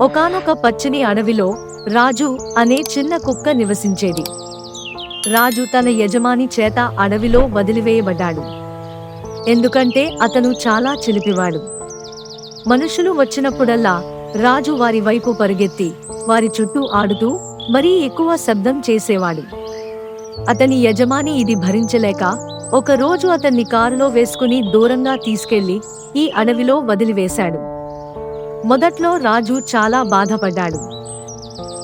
ఒకానొక పచ్చని అడవిలో రాజు అనే చిన్న కుక్క నివసించేది. రాజు తన యజమాని చేత అడవిలో వదిలివేయబడ్డాడు. ఎందుకంటే అతను చాలా చిలిపివాడు. మనుషులు వచ్చినప్పుడల్లా రాజు వారి వైపు పరుగెత్తి వారి చుట్టూ ఆడుతూ మరీ ఎక్కువ శబ్దం చేసేవాడు. అతని యజమాని ఇది భరించలేక ఒకరోజు అతన్ని కారులో వేసుకుని దూరంగా తీసుకెళ్లి ఈ అడవిలో వదిలివేశాడు. మొదట్లో రాజు చాలా బాధపడ్డాడు.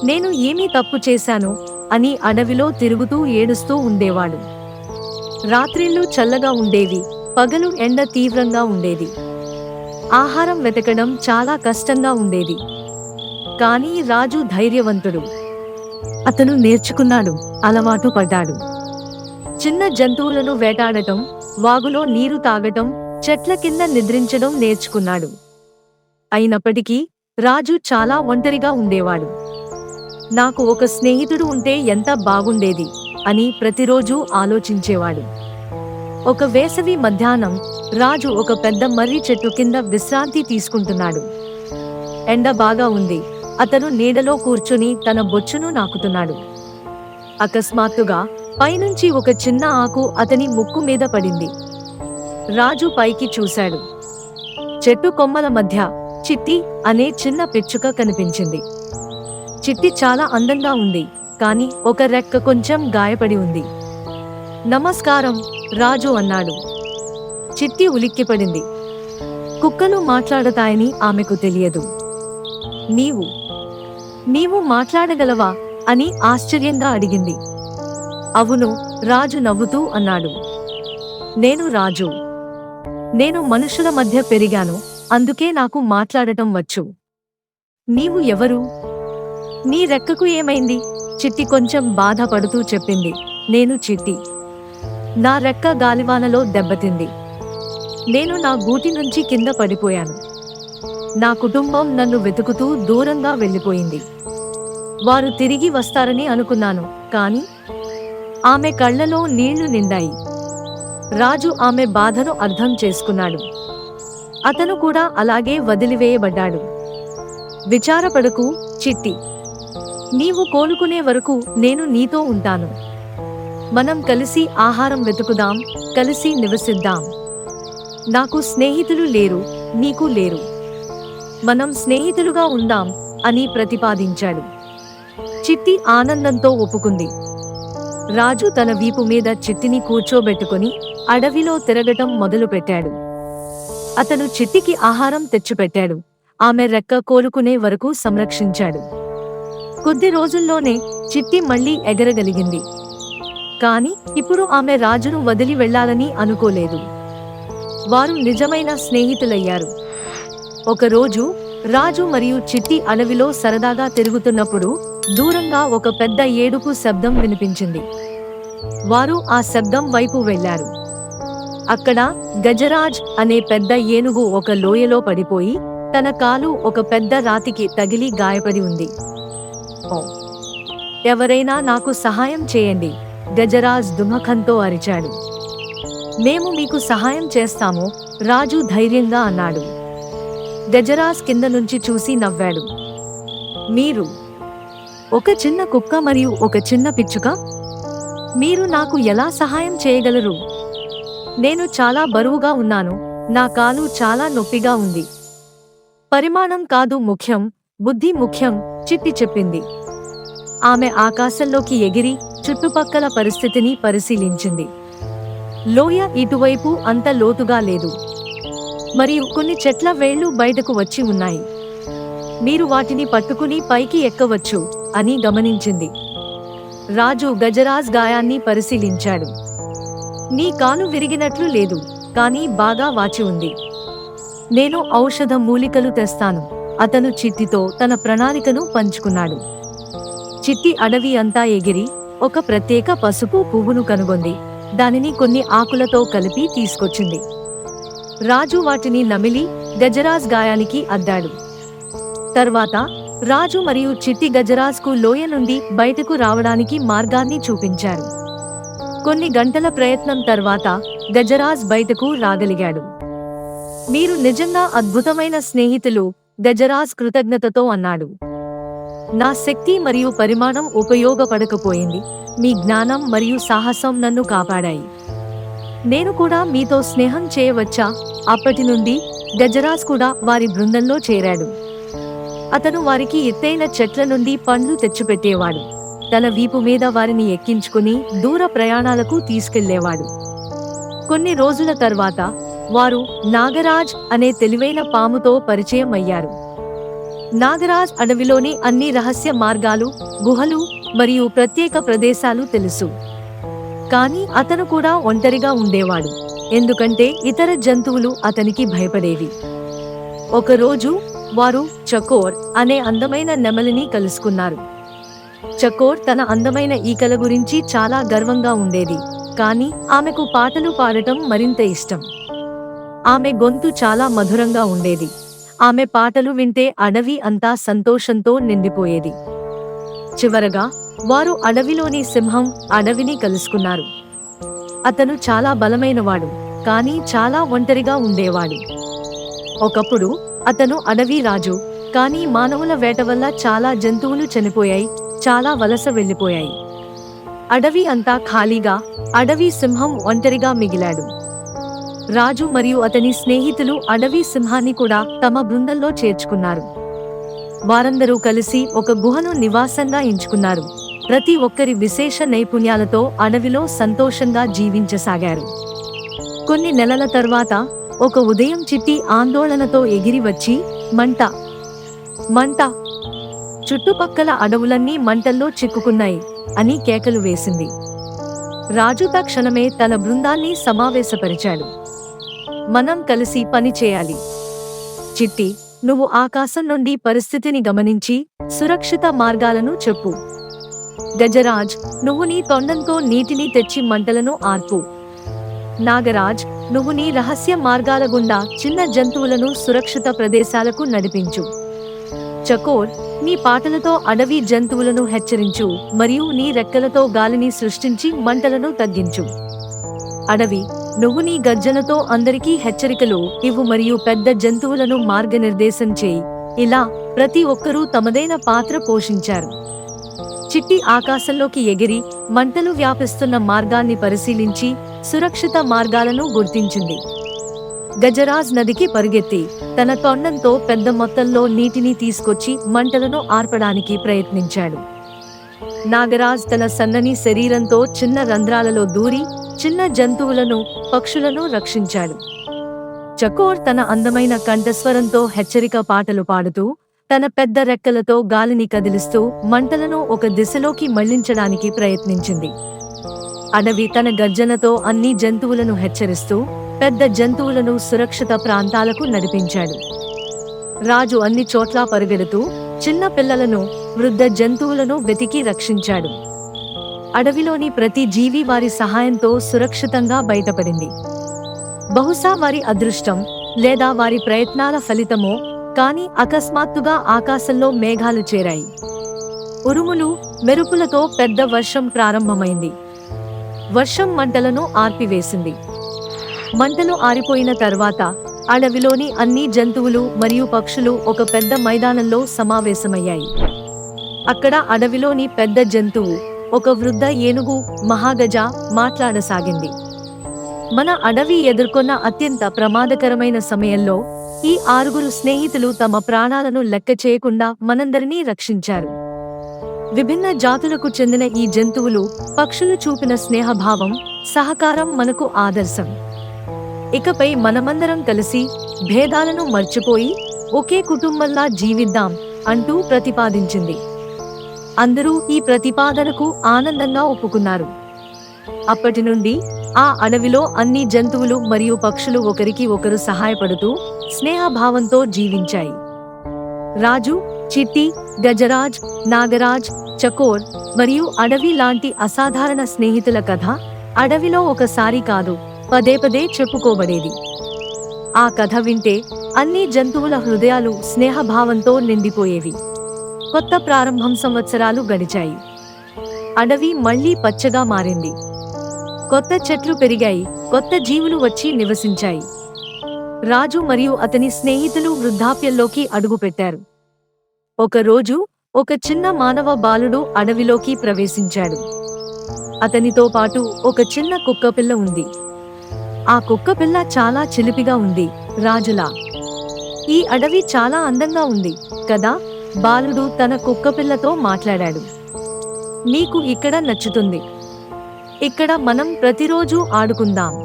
నేను ఏమీ తప్పు చేశాను అని అడవిలో తిరుగుతూ ఏడుస్తూ ఉండేవాడు. రాత్రిళ్ళు చల్లగా ఉండేవి, పగలు ఎండ తీవ్రంగా ఉండేది. ఆహారం వెతకడం చాలా కష్టంగా ఉండేది. కానీ రాజు ధైర్యవంతుడు. అతను నేర్చుకున్నాడు, అలవాటు పడ్డాడు. చిన్న జంతువులను వేటాడటం, వాగులో నీరు తాగటం, చెట్ల కింద నిద్రించడం నేర్చుకున్నాడు. అయినప్పటికీ రాజు చాలా ఒంటరిగా ఉండేవాడు. నాకు ఒక స్నేహితుడు ఉంటే ఎంత బాగుండేది అని ప్రతిరోజూ ఆలోచించేవాడు. ఒక వేసవి మధ్యాహ్నం రాజు ఒక పెద్ద మర్రి చెట్టు కింద విశ్రాంతి తీసుకుంటున్నాడు. ఎండ బాగా ఉంది. అతను నీడలో కూర్చుని తన బొచ్చును నాకుతున్నాడు. అకస్మాత్తుగా పైనుంచి ఒక చిన్న ఆకు అతని ముక్కు మీద పడింది. రాజు పైకి చూశాడు. చెట్టు కొమ్మల మధ్య చిట్టి అనే చిన్న పిచ్చుక కనిపించింది. చిట్టి చాలా అందంగా ఉంది, కాని ఒక రెక్క కొంచెం గాయపడి ఉంది. నమస్కారం, రాజు అన్నాడు. చిట్టి ఉలిక్కిపడింది. కుక్కలు మాట్లాడతాయని ఆమెకు తెలియదు. నీవు మాట్లాడగలవా అని ఆశ్చర్యంగా అడిగింది. అవును, రాజు నవ్వుతూ అన్నాడు. నేను మనుషుల మధ్య పెరిగాను, అందుకే నాకు మాట్లాడటం వచ్చు. నీవు ఎవరు? నీ రెక్కకు ఏమైంది? చిట్టి కొంచెం బాధపడుతూ చెప్పింది. నేను చిట్టి. నా రెక్క గాలివానలో దెబ్బతింది. నేను నా గూటి నుంచి కింద పడిపోయాను. నా కుటుంబం నన్ను వెతుకుతూ దూరంగా వెళ్ళిపోయింది. వారు తిరిగి వస్తారని అనుకున్నాను, కాని ఆమె కళ్లలో నీళ్లు నిండాయి. రాజు ఆమె బాధను అర్థం చేసుకున్నాడు. అతను కూడా అలాగే వదిలివేయబడ్డాడు. విచారపడకు చిట్టి. నీవు కోలుకునే వరకు నేను నీతో ఉంటాను. మనం కలిసి ఆహారం వెతుకుదాం, కలిసి నివసిద్దాం. నాకు స్నేహితులు లేరు, నీకు లేరు. మనం స్నేహితులుగా ఉందాం అని ప్రతిపాదించాడు. చిట్టి ఆనందంతో ఒప్పుకుంది. రాజు తన వీపు మీద చిట్టిని కూర్చోబెట్టుకుని అడవిలో తిరగటం మొదలుపెట్టాడు. అతను చిట్టికి ఆహారం తెచ్చిపెట్టాడు. ఆమె రెక్క కోలుకునే వరకు సంరక్షించాడు. కొద్ది రోజుల్లోనే చిట్టి మళ్లీ ఎగరగలిగింది. కాని ఇప్పుడు ఆమె రాజును వదిలి వెళ్లాలని అనుకోలేదు. వారు నిజమైన స్నేహితులయ్యారు. ఒకరోజు రాజు మరియు చిట్టి అడవిలో సరదాగా తిరుగుతున్నప్పుడు దూరంగా ఒక పెద్ద ఏడుపు శబ్దం వినిపించింది. వారు ఆ శబ్దం వైపు వెళ్లారు. అక్కడ గజరాజ్ అనే పెద్ద ఏనుగు ఒక లోయలో పడిపోయి తన కాలు ఒక పెద్ద రాతికి తగిలి గాయపడి ఉంది. ఎవరైనా నాకు సహాయం చేయండి, గజరాజ్ దుమఖంతో అరిచాడు. మేము మీకు సహాయం చేస్తాము, రాజు ధైర్యంగా అన్నాడు. గజరాజ్ కింద నుంచి చూసి నవ్వాడు. మీరు ఒక చిన్న కుక్క మరియు ఒక చిన్న పిచ్చుక? మీరు నాకు ఎలా సహాయం చేయగలరు? నేను చాలా బరువుగా ఉన్నాను, నా కాలు చాలా నొప్పిగా ఉంది. పరిమాణం కాదు ముఖ్యం, బుద్ధి ముఖ్యం, చిట్టి చెప్పింది. ఆమె ఆకాశంలోకి ఎగిరి చుట్టుపక్కల పరిస్థితిని పరిశీలించింది. లోయ ఇటువైపు అంత లోతుగా లేదు, మరియు కొన్ని చెట్ల వేళ్లు బయటకు వచ్చి ఉన్నాయి. మీరు వాటిని పట్టుకుని పైకి ఎక్కవచ్చు అని గమనించింది. రాజు గజరాజ్ గాయాన్ని పరిశీలించాడు. నీ కాలు విరిగినట్లు లేదు, కానీ బాగా వాచి ఉంది. నేను ఔషధ మూలికలు తెస్తాను. అతను చిట్టితో తన ప్రణాళికను పంచుకున్నాడు. చిట్టి అడవి అంతా ఎగిరి ఒక ప్రత్యేక పసుపు పువ్వును కనుగొంది. దానిని కొన్ని ఆకులతో కలిపి తీసుకొచ్చింది. రాజు వాటిని నమిలి గజరాజ్ గాయానికి అద్దాడు. తర్వాత రాజు మరియు చిట్టి గజరాజ్కు లోయ నుండి బయటకు రావడానికి మార్గాన్ని చూపించారు. కొన్ని గంటల ప్రయత్నం తర్వాత గజరాజ్ బయటకు రాగలిగాడు. మీరు నిజంగా అద్భుతమైన స్నేహితులు, గజరాజ్ కృతజ్ఞతతో అన్నాడు. నా శక్తి మరియు పరిమాణం ఉపయోగపడకపోయింది, మీ జ్ఞానం మరియు సాహసం నన్ను కాపాడాయి. నేను కూడా మీతో స్నేహం చేయవచ్చా? అప్పటి నుండి గజరాజ్ కూడా వారి బృందంలో చేరాడు. అతను వారికి ఎత్తైన చెట్ల నుండి పండ్లు తెచ్చిపెట్టేవాడు. తన వీపు మీద వారిని ఎక్కించుకుని దూర ప్రయాణాలకు తీసుకెళ్లేవాడు. కొన్ని రోజుల తర్వాత వారు నాగరాజ్ అనే తెలివైన పాముతో పరిచయం అయ్యారు. నాగరాజ్ అడవిలోని అన్ని రహస్య మార్గాలు, గుహలు మరియు ప్రత్యేక ప్రదేశాలు తెలుసు. కానీ అతను కూడా ఒంటరిగా ఉండేవాడు, ఎందుకంటే ఇతర జంతువులు అతనికి భయపడేవి. ఒకరోజు వారు చకోర్ అనే అందమైన నెమలిని కలుసుకున్నారు. చకోర్ తన అందమైన ఈకల గురించి చాలా గర్వంగా ఉండేది, కానీ ఆమెకు పాటలు పాడటం మరింత ఇష్టం. ఆమె గొంతు చాలా మధురంగా ఉండేది. ఆమె పాటలు వింటే అడవి అంతా సంతోషంతో నిండిపోయేది. చివరగా వారు అడవిలోని సింహం అడవిని కలుసుకున్నారు. అతను చాలా బలమైనవాడు, కానీ చాలా ఒంటరిగా ఉండేవాడు. ఒకప్పుడు అతను అడవి రాజు, కానీ మానవుల వేట వల్ల చాలా జంతువులు చనిపోయాయి, చాలా వలస వెళ్లిపోయాయి. అడవి అంతా ఖాళీగా, అడవి సింహం ఒంటరిగా మిగిలాడు. రాజు మరియు అతని స్నేహితులు అడవి సింహాన్ని కూడా తమ బృందంలో చేర్చుకున్నారు. వారందరూ కలిసి ఒక గుహను నివాసంగా ఎంచుకున్నారు. ప్రతి ఒక్కరి విశేష నైపుణ్యాలతో అడవిలో సంతోషంగా జీవించసాగారు. కొన్ని నెలల తర్వాత ఒక ఉదయం చిట్టి ఆందోళనతో ఎగిరి వచ్చి, మంట మంట, చుట్టుపక్కల అడవులన్నీ మంటల్లో చిక్కుకున్నాయి అని కేకలు వేసింది. రాజు తక్షణమే తన బృందాన్ని సమావేశపరిచాడు. మనం కలిసి పని చేయాలి. చిట్టి, నువ్వు ఆకాశం నుండి పరిస్థితిని గమనించి సురక్షిత మార్గాలను చెప్పు. గజరాజ్, నువ్వు నీ తొండంతో నీటిని తెచ్చి మంటలను ఆర్పు. నాగరాజ్, నువ్వు నీ రహస్య మార్గాల గుండా చిన్న జంతువులను సురక్షిత ప్రదేశాలకు నడిపించు. చకోర్, నీ పాటలతో అడవి జంతువులను హెచ్చరించు మరియు నీ రెక్కలతో గాలిని సృష్టించి మంటలను తగ్గించు. అడవి, నువ్వు నీ గర్జనతో అందరికీ హెచ్చరికలు ఇవ్వు మరియు పెద్ద జంతువులను మార్గనిర్దేశం చేయి. ఇలా ప్రతి ఒక్కరూ తమదైన పాత్ర పోషించారు. చిట్టి ఆకాశంలోకి ఎగిరి మంటలు వ్యాపిస్తున్న మార్గాన్ని పరిశీలించి సురక్షిత మార్గాలను గుర్తించింది. గజరాజ్ నదికి పరుగెత్తి తన తొండంతో పెద్ద మొత్తంలో నీటిని తీసుకొచ్చి మంటలను ఆర్పడానికి ప్రయత్నించాడు. నాగరాజ్ తన సన్నని శరీరంతో చిన్న రంధ్రాలలో దూరి చిన్న జంతువులను, పక్షులను రక్షించాడు. చకోర్ తన అందమైన కంఠస్వరంతో హెచ్చరిక పాటలు పాడుతూ తన పెద్ద రెక్కలతో గాలిని కదిలిస్తూ మంటలను ఒక దిశలోకి మళ్లించడానికి ప్రయత్నించింది. అడవి తన గర్జనతో అన్ని జంతువులను హెచ్చరిస్తూ పెద్ద జంతువులను సురక్షిత ప్రాంతాలకు నడిపించాడు. రాజు అన్ని చోట్లా పరుగెడుతూ చిన్న పిల్లలను, వృద్ధ జంతువులను వెతికి రక్షించాడు. అడవిలోని ప్రతి జీవి వారి సహాయంతో సురక్షితంగా బయటపడింది. బహుశా వారి అదృష్టం లేదా వారి ప్రయత్నాల ఫలితమో, కానీ అకస్మాత్తుగా ఆకాశంలో మేఘాలు చేరాయి. ఉరుములు, మెరుపులతో పెద్ద వర్షం ప్రారంభమైంది. వర్షం మంటలను ఆర్పివేసింది. మంటలు ఆరిపోయిన తర్వాత అడవిలోని అన్ని జంతువులు మరియు పక్షులు ఒక పెద్ద మైదానంలో సమావేశమయ్యాయి. అక్కడ అడవిలోని పెద్ద జంతువు, ఒక వృద్ధ ఏనుగు మహాగజ, మాట్లాడసాగింది. మన అడవి ఎదుర్కొన్న అత్యంత ప్రమాదకరమైన సమయంలో ఈ 6 స్నేహితులు తమ ప్రాణాలను లెక్క చేయకుండా మనందరినీ రక్షించారు. విభిన్న జాతులకు చెందిన ఈ జంతువులు, పక్షులు చూపిన స్నేహభావం, సహకారం మనకు ఆదర్శం. ఇకపై మనమందరం కలిసి భేదాలను మర్చిపోయి ఒకే కుటుంబంలా జీవిద్దాం అంటూ ప్రతిపాదించింది. అందరూ ఈ ప్రతిపాదనకు ఆనందంగా ఒప్పుకున్నారు. అప్పటి నుండి ఆ అడవిలో అన్ని జంతువులు మరియు పక్షులు ఒకరికి ఒకరు సహాయపడుతూ స్నేహభావంతో జీవించాయి. రాజు, చిట్టి, గజరాజ్, నాగరాజ్, చకోర్ మరియు అడవి లాంటి అసాధారణ స్నేహితుల కథ అడవిలో ఒకసారి కాదు, పదే పదే చెప్పుకోబడేది. ఆ కథ వింటే అన్ని జంతువుల హృదయాలు స్నేహభావంతో నిండిపోయేవి. కొత్త ప్రారంభం. సంవత్సరాలు గడిచాయి. అడవి మళ్లీ పచ్చగా మారింది. కొత్త చెట్లు పెరిగాయి, కొత్త జీవులు వచ్చి నివసించాయి. రాజు మరియు అతని స్నేహితులు వృద్ధాప్యంలోకి అడుగుపెట్టారు. ఒకరోజు ఒక చిన్న మానవ బాలుడు అడవిలోకి ప్రవేశించాడు. అతనితో పాటు ఒక చిన్న కుక్కపిల్ల ఉంది. ఆ కుక్కపిల్ల చాలా చిలిపిగా ఉంది, రాజులా. ఈ అడవి చాలా అందంగా ఉంది కదా? బాలుడు తన కుక్కపిల్లతో మాట్లాడాడు. నీకు ఇక్కడ నచ్చుతుంది. ఇక్కడ మనం ప్రతిరోజూ ఆడుకుందాం.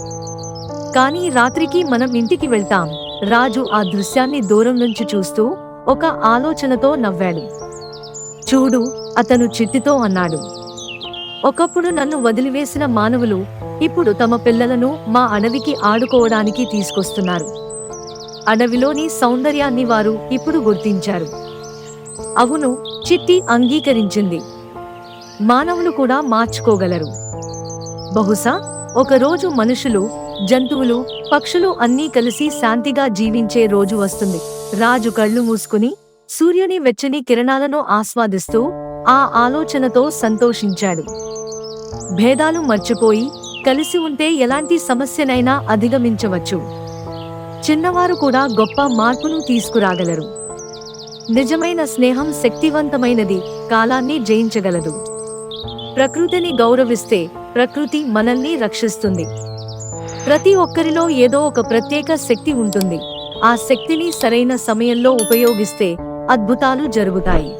కానీ రాత్రికి మనం ఇంటికి వెళ్తాం. రాజు ఆ దృశ్యాన్ని దూరం నుంచి చూస్తూ ఒక ఆలోచనతో నవ్వాడు. చూడు, అతను చిట్టితో అన్నాడు. ఒకప్పుడు నన్ను వదిలివేసిన మానవులు ఇప్పుడు తమ పిల్లలను మా అడవికి ఆడుకోవడానికి తీసుకొస్తున్నారు. అడవిలోని సౌందర్యాన్ని వారు ఇప్పుడు గుర్తించారు. అవును, చిట్టి అంగీకరించింది. మానవులు కూడా మార్చుకోగలరు. బహుశా ఒకరోజు మనుషులు, జంతువులు, పక్షులు అన్నీ కలిసి శాంతిగా జీవించే రోజు వస్తుంది. రాజు కళ్ళు మూసుకుని సూర్యుని వెచ్చని కిరణాలను ఆస్వాదిస్తూ ఆ ఆలోచనతో సంతోషించాడు. భేదాలు మర్చిపోయి కలిసి ఉంటే ఎలాంటి సమస్యనైనా అధిగమించవచ్చు. చిన్నవారు కూడా గొప్ప మార్పును తీసుకురాగలరు. నిజమైన స్నేహం శక్తివంతమైనది, కాలాన్ని జయించగలదు. ప్రకృతిని గౌరవిస్తే ప్రకృతి మనల్ని రక్షిస్తుంది. ప్రతి ఒక్కరిలో ఏదో ఒక ప్రత్యేక శక్తి ఉంటుంది. ఆ శక్తిని సరైన సమయంలో ఉపయోగిస్తే అద్భుతాలు జరుగుతాయి.